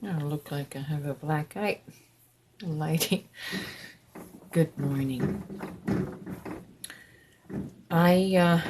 I look like I have a black eye. Lighting. Good morning. I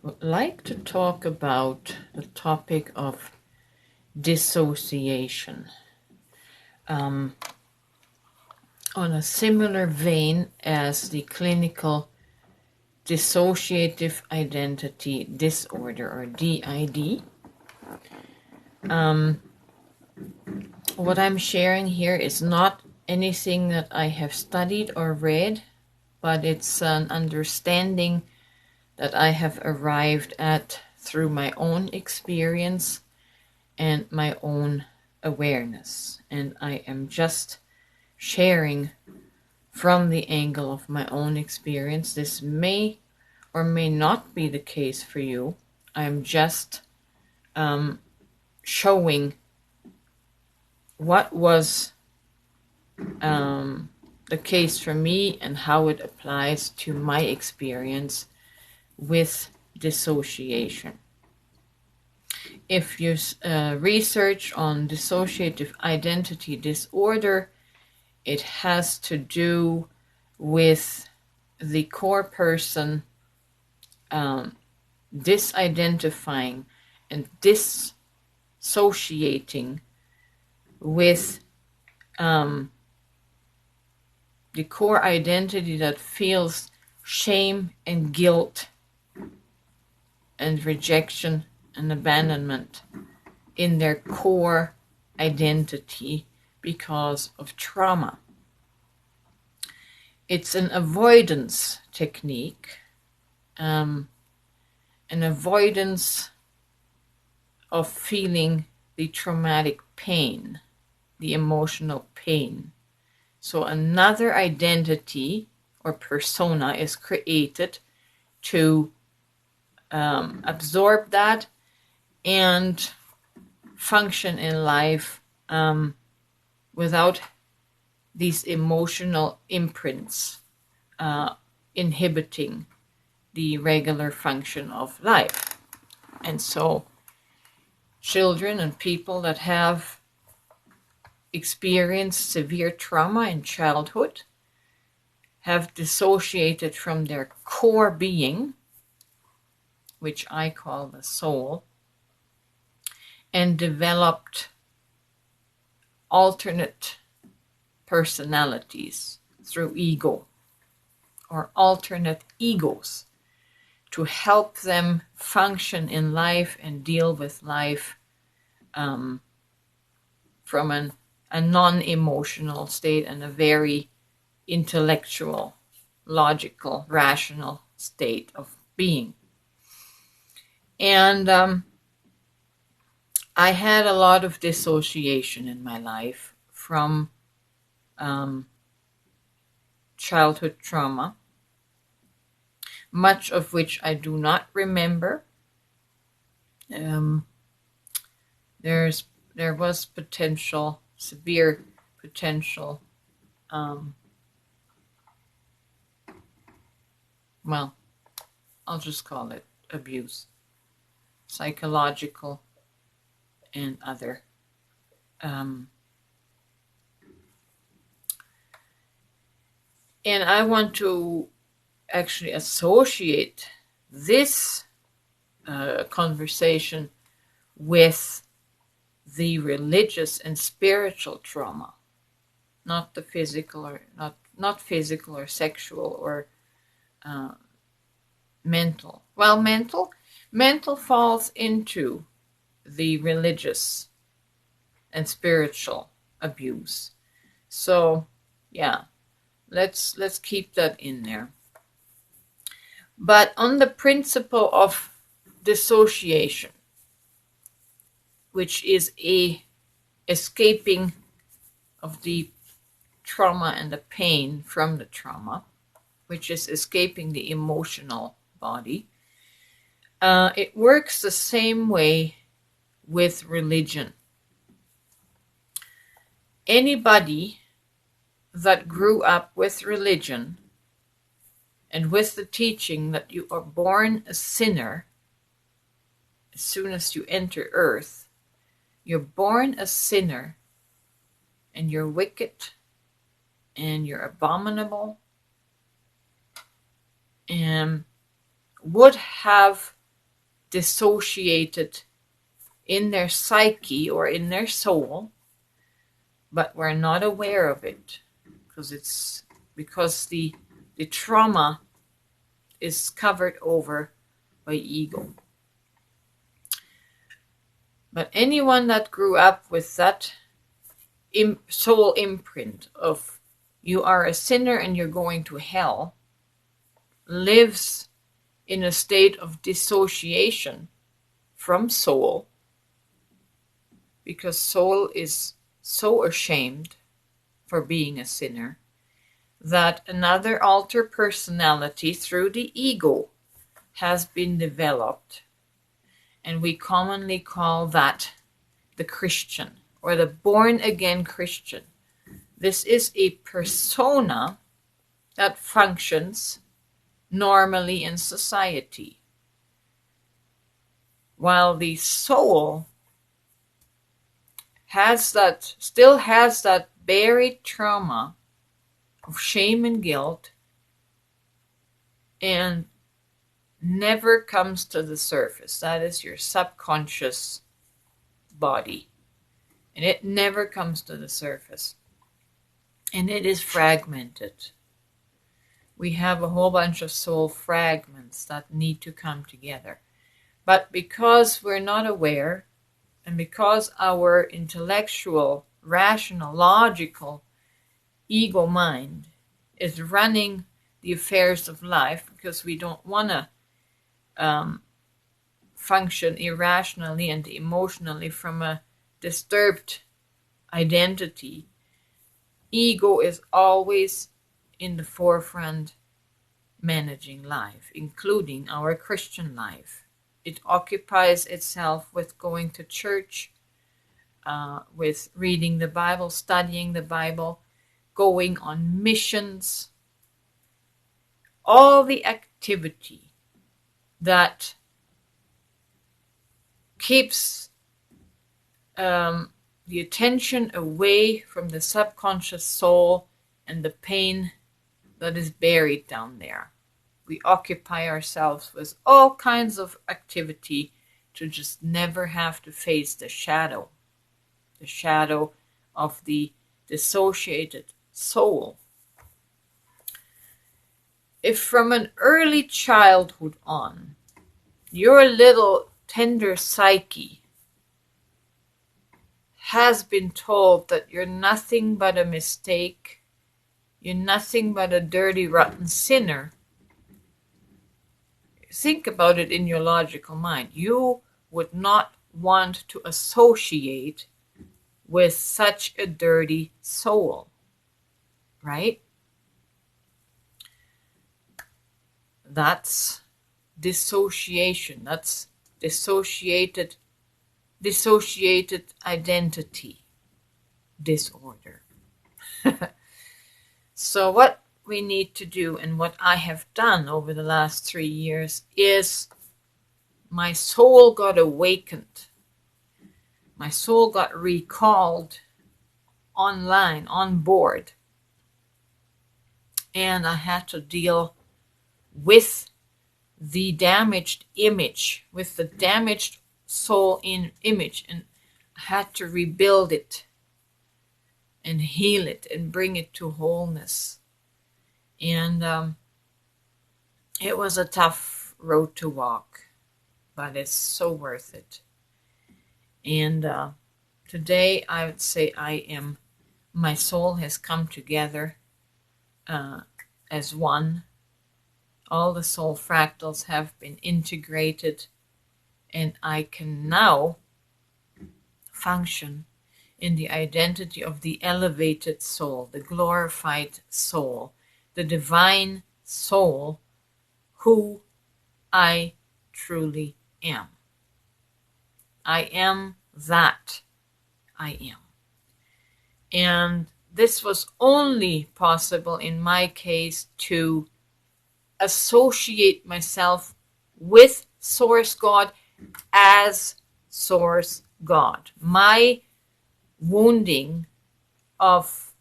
would like to talk about the topic of dissociation. On a similar vein as the clinical dissociative identity disorder, or D.I.D. What I'm sharing here is not anything that I have studied or read, but it's an understanding that I have arrived at through my own experience and my own awareness. And I am just sharing from the angle of my own experience. This may or may not be the case for you. I'm just showing what was the case for me and how it applies to my experience with dissociation. If you research on dissociative identity disorder, it has to do with the core person disidentifying and dissociating with the core identity that feels shame and guilt and rejection and abandonment in their core identity because of trauma. It's an avoidance technique, an avoidance of feeling the traumatic pain, the emotional pain. So another identity or persona is created to absorb that and function in life without these emotional imprints inhibiting the regular function of life. And so children and people that have experienced severe trauma in childhood have dissociated from their core being, which I call the soul, and developed alternate personalities through ego or alternate egos to help them function in life and deal with life from a non-emotional state and a very intellectual, logical, rational state of being. And I had a lot of dissociation in my life from childhood trauma, much of which I do not remember. There was potential, severe potential, well, I'll just call it abuse, psychological and other. And I want to actually associate this conversation with the religious and spiritual trauma, not the physical or not physical or sexual or mental. Well, mental falls into the religious and spiritual abuse. So, yeah, let's keep that in there. But on the principle of dissociation, which is a escaping of the trauma and the pain from the trauma, which is escaping the emotional body, it works the same way with religion. Anybody that grew up with religion and with the teaching that you are born a sinner as soon as you enter earth, you're born a sinner and you're wicked and you're abominable, and would have dissociated in their psyche or in their soul, but we're not aware of it because the trauma is covered over by ego. But anyone that grew up with that soul imprint of you are a sinner and you're going to hell lives in a state of dissociation from soul, because soul is so ashamed for being a sinner that another alter personality through the ego has been developed, and we commonly call that the Christian or the born again Christian. This is a persona that functions normally in society, while the soul still has that buried trauma of shame and guilt, and never comes to the surface. That is your subconscious body, and it never comes to the surface, and it is fragmented. We have a whole bunch of soul fragments that need to come together, but because we're not aware, and because our intellectual, rational, logical ego mind is running the affairs of life, because we don't want to function irrationally and emotionally from a disturbed identity, ego is always in the forefront managing life, including our Christian life. It occupies itself with going to church, with reading the Bible, studying the Bible, going on missions, all the activity that keeps the attention away from the subconscious soul and the pain that is buried down there. We occupy ourselves with all kinds of activity to just never have to face the shadow of the dissociated soul. If from an early childhood on, your little tender psyche has been told that you're nothing but a mistake, you're nothing but a dirty, rotten sinner, think about it in your logical mind. You would not want to associate with such a dirty soul, right? That's dissociation. That's dissociated identity disorder. So what we need to do, and what I have done over the last 3 years, is my soul got awakened. My soul got recalled online, on board. And I had to deal with the damaged image, with the damaged soul image, and I had to rebuild it and heal it and bring it to wholeness. And it was a tough road to walk, but it's so worth it. And today I would say my soul has come together as one. All the soul fractals have been integrated, and I can now function in the identity of the elevated soul, the glorified soul, the divine soul, who I truly am. I am that I am. And this was only possible in my case to associate myself with Source God as Source God. My wounding of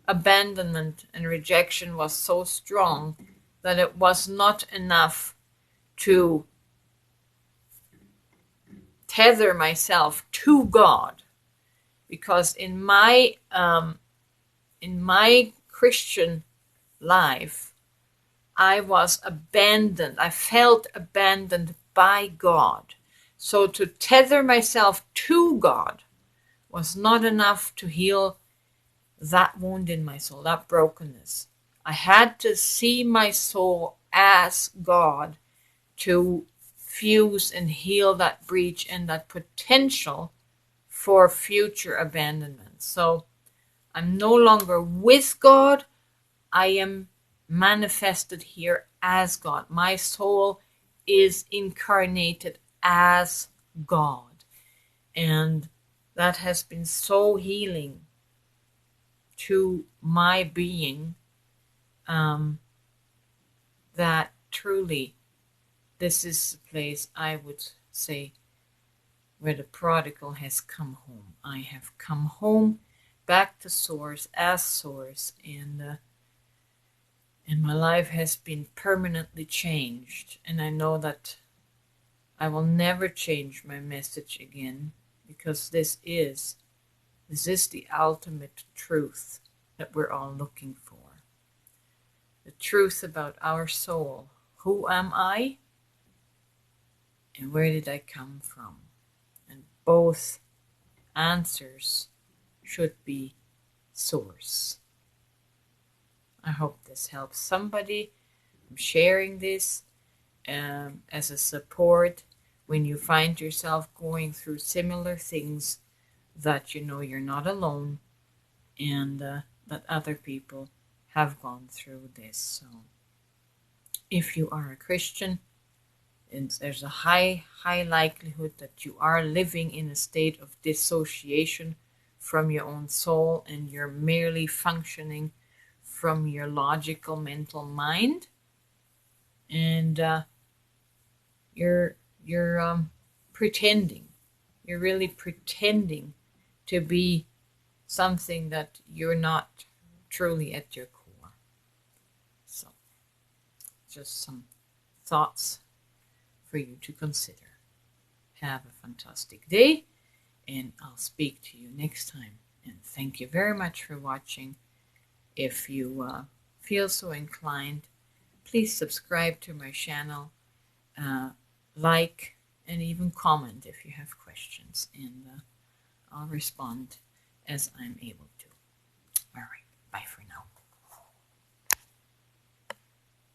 abandonment and rejection was so strong that it was not enough to tether myself to God, because in my Christian life, I was abandoned. I felt abandoned by God. So to tether myself to God was not enough to heal that wound in my soul, that brokenness. I had to see my soul as God to fuse and heal that breach and that potential for future abandonment. So I'm no longer with God. I am manifested here as God. My soul is incarnated as God. And that has been so healing to my being, that truly this is the place, I would say, where the prodigal has come home. I have come home back to source, as source, and my life has been permanently changed. And I know that I will never change my message again, because this is the ultimate truth that we're all looking for. The truth about our soul. Who am I? And where did I come from? And both answers should be source. I hope this helps somebody. I'm sharing this as a support when you find yourself going through similar things, that you know you're not alone, and that other people have gone through this. So if you are a Christian, and there's a high likelihood that you are living in a state of dissociation from your own soul, and you're merely functioning from your logical mental mind, and you're pretending. You're really pretending to be something that you're not truly at your core. So, just some thoughts for you to consider. Have a fantastic day, and I'll speak to you next time. And thank you very much for watching. If you feel so inclined, please subscribe to my channel, like, and even comment if you have questions, and I'll respond as I'm able to.